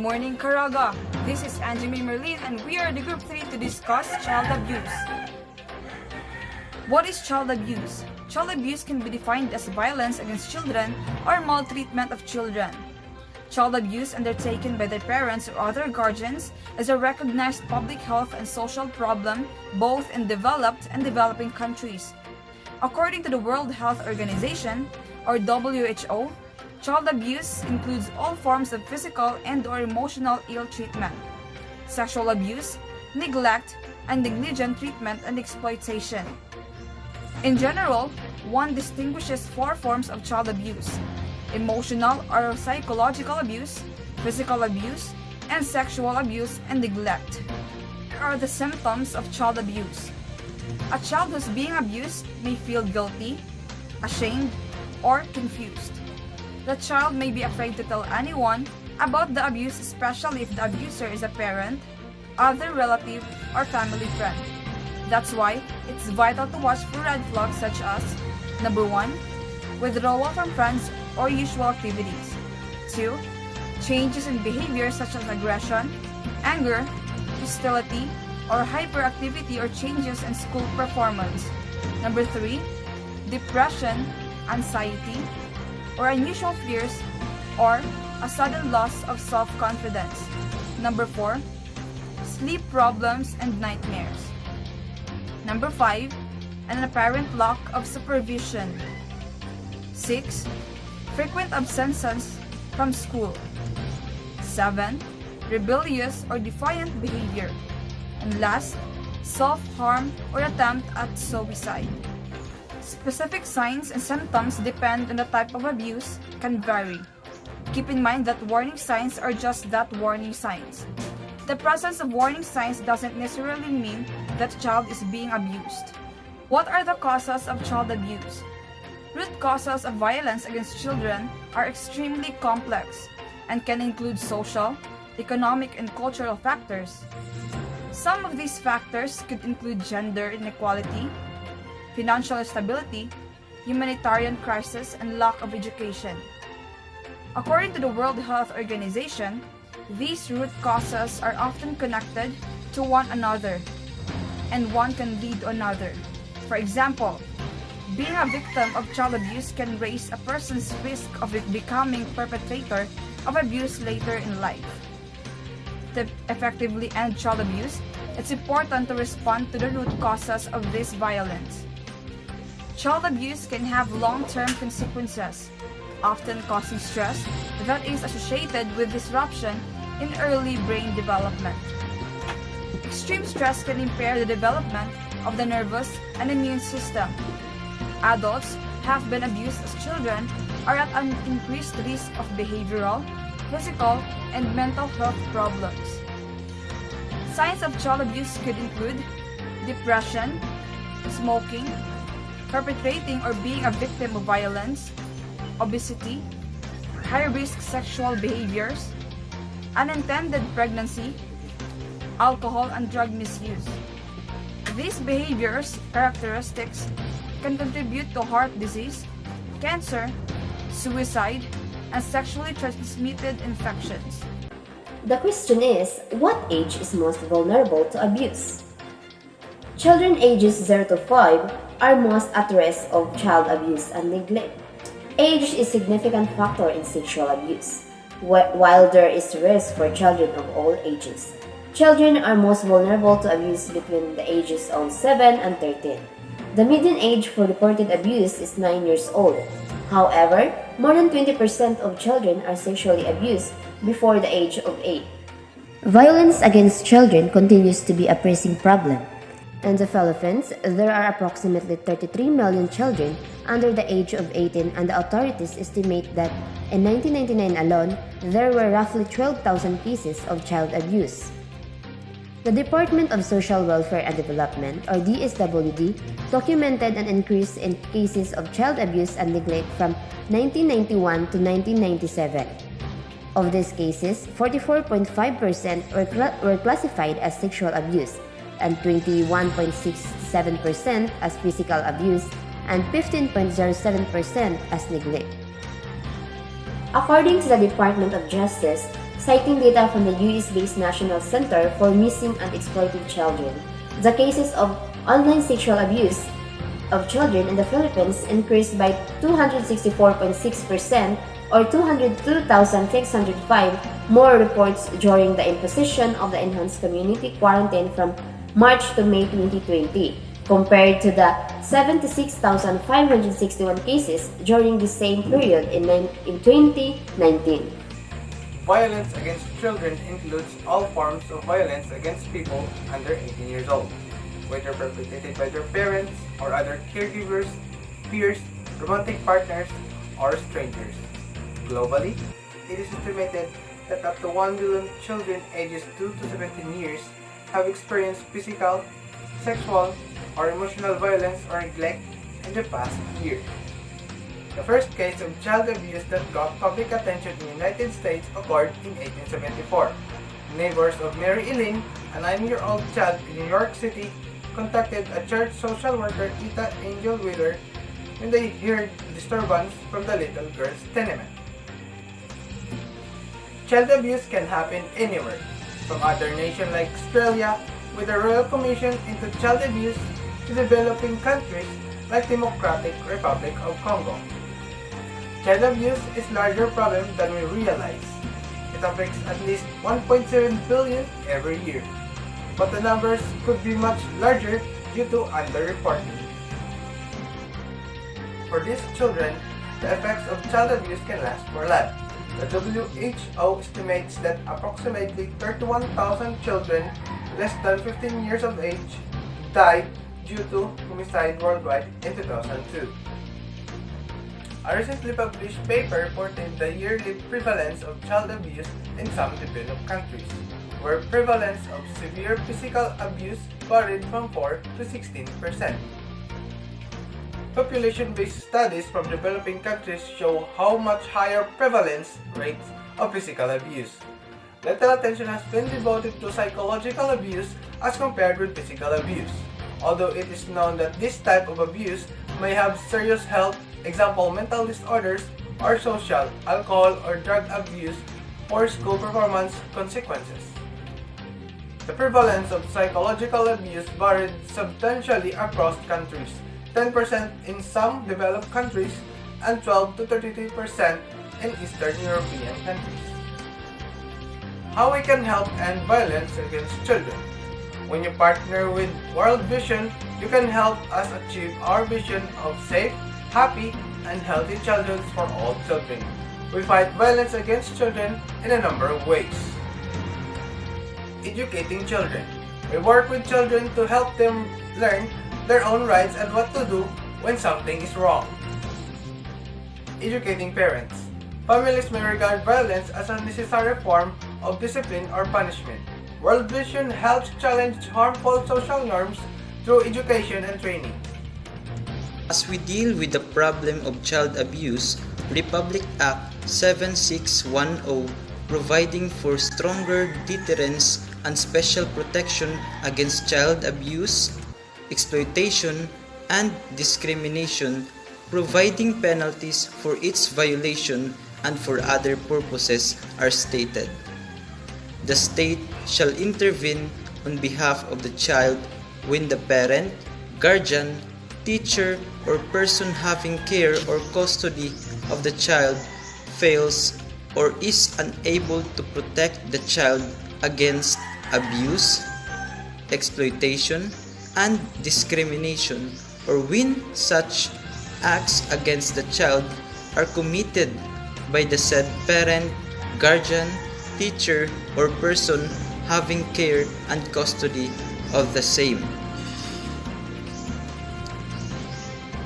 morning, Caraga. This is Angie Merlin and we are the Group 3 to discuss child abuse. What is child abuse? Child abuse can be defined as violence against children or maltreatment of children. Child abuse undertaken by their parents or other guardians is a recognized public health and social problem both in developed and developing countries. According to the World Health Organization, or WHO, child abuse includes all forms of physical and/or emotional ill treatment, sexual abuse, neglect, and negligent treatment and exploitation. In general, one distinguishes four forms of child abuse: emotional or psychological abuse, physical abuse, and sexual abuse and neglect. Here are the symptoms of child abuse. A child who's being abused may feel guilty, ashamed, or confused. The child may be afraid to tell anyone about the abuse, especially if the abuser is a parent, other relative, or family friend. That's why it's vital to watch for red flags such as: number 1, withdrawal from friends or usual activities. 2, changes in behavior such as aggression, anger, hostility, or hyperactivity or changes in school performance. Number 3, depression, anxiety, or unusual fears, or a sudden loss of self-confidence. Number 4, sleep problems and nightmares. Number 5, an apparent lack of supervision. 6, frequent absences from school. 7, rebellious or defiant behavior. And last, self-harm or attempt at suicide. Specific signs and symptoms depend on the type of abuse can vary. Keep in mind that warning signs are just that, warning signs. The presence of warning signs doesn't necessarily mean that the child is being abused. What are the causes of child abuse? Root causes of violence against children are extremely complex and can include social, economic, and cultural factors. Some of these factors could include gender inequality, financial instability, humanitarian crisis, and lack of education. According to the World Health Organization, these root causes are often connected to one another, and one can lead to another. For example, being a victim of child abuse can raise a person's risk of becoming perpetrator of abuse later in life. To effectively end child abuse, it's important to respond to the root causes of this violence. Child abuse can have long-term consequences, often causing stress that is associated with disruption in early brain development. Extreme stress can impair the development of the nervous and immune system. Adults who have been abused as children are at an increased risk of behavioral, physical, and mental health problems. Signs of child abuse could include depression, smoking, perpetrating or being a victim of violence, obesity, high-risk sexual behaviors, unintended pregnancy, alcohol and drug misuse. These behaviors characteristics can contribute to heart disease, cancer, suicide, and sexually transmitted infections. The question is, what age is most vulnerable to abuse? Children ages 0 to 5 are most at risk of child abuse and neglect. Age is a significant factor in sexual abuse, while there is risk for children of all ages. Children are most vulnerable to abuse between the ages of 7 and 13. The median age for reported abuse is 9 years old. However, more than 20% of children are sexually abused before the age of 8. Violence against children continues to be a pressing problem. In the Philippines, there are approximately 33 million children under the age of 18, and the authorities estimate that in 1999 alone, there were roughly 12,000 cases of child abuse. The Department of Social Welfare and Development, or DSWD, documented an increase in cases of child abuse and neglect from 1991 to 1997. Of these cases, 44.5% were classified as sexual abuse, and 21.67% as physical abuse, and 15.07% as neglect. According to the Department of Justice, citing data from the US-based National Center for Missing and Exploited Children. The cases of online sexual abuse of children in the Philippines increased by 264.6% or 202,605 more reports during the imposition of the enhanced community quarantine from March to May 2020, compared to the 76,561 cases during the same period in 2019. Violence against children includes all forms of violence against people under 18 years old, whether perpetrated by their parents or other caregivers, peers, romantic partners, or strangers. Globally, it is estimated that up to 1 billion children ages 2 to 17 years have experienced physical, sexual, or emotional violence or neglect in the past year. The first case of child abuse that got public attention in the United States occurred in 1874. Neighbors of Mary Elaine, a 9-year-old child in New York City, contacted a church social worker, Tita Angel Wheeler, when they heard disturbance from the little girl's tenement. Child abuse can happen anywhere, from other nations like Australia, with the Royal Commission into Child Abuse, to developing countries like Democratic Republic of Congo. Child abuse is a larger problem than we realize. It affects at least 1.7 billion every year, but the numbers could be much larger due to underreporting. For these children, the effects of child abuse can last for life. The WHO estimates that approximately 31,000 children less than 15 years of age died due to homicide worldwide in 2002. A recently published paper reported the yearly prevalence of child abuse in some developed countries, where prevalence of severe physical abuse varied from 4 to 16%. Population-based studies from developing countries show how much higher prevalence rates of physical abuse. Little attention has been devoted to psychological abuse as compared with physical abuse, although it is known that this type of abuse may have serious health, example mental disorders, or social, alcohol, or drug abuse, or school performance consequences. The prevalence of psychological abuse varied substantially across countries, 10% in some developed countries and 12 to 33% in Eastern European countries. How we can help end violence against children? When you partner with World Vision, you can help us achieve our vision of safe, happy, and healthy childhood for all children. We fight violence against children in a number of ways. Educating children. We work with children to help them learn their own rights and what to do when something is wrong. Educating parents. Families may regard violence as a necessary form of discipline or punishment. World Vision helps challenge harmful social norms through education and training. As we deal with the problem of child abuse, Republic Act 7610 providing for stronger deterrence and special protection against child abuse, exploitation, and discrimination, providing penalties for its violation and for other purposes are stated. The state shall intervene on behalf of the child when the parent, guardian, teacher, or person having care or custody of the child fails or is unable to protect the child against abuse, exploitation, and discrimination, or when such acts against the child are committed by the said parent, guardian, teacher, or person having care and custody of the same.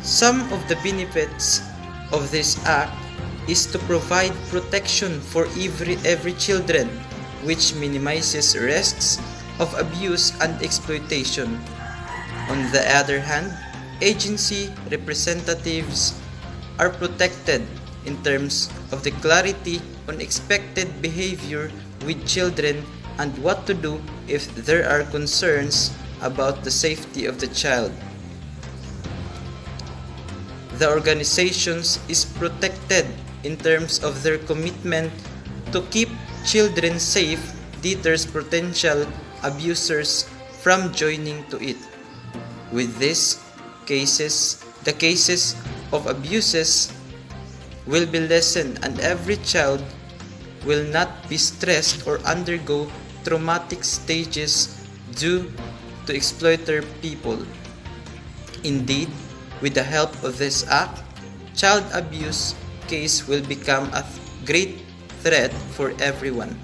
Some of the benefits of this act is to provide protection for every children, which minimizes risks of abuse and exploitation. On the other hand, agency representatives are protected in terms of the clarity on expected behavior with children and what to do if there are concerns about the safety of the child. The organizations is protected in terms of their commitment to keep children safe deters potential abusers from joining to it. With this, the cases of abuses will be lessened and every child will not be stressed or undergo traumatic stages due to exploiter people. Indeed, with the help of this act, child abuse case will become a great threat for everyone.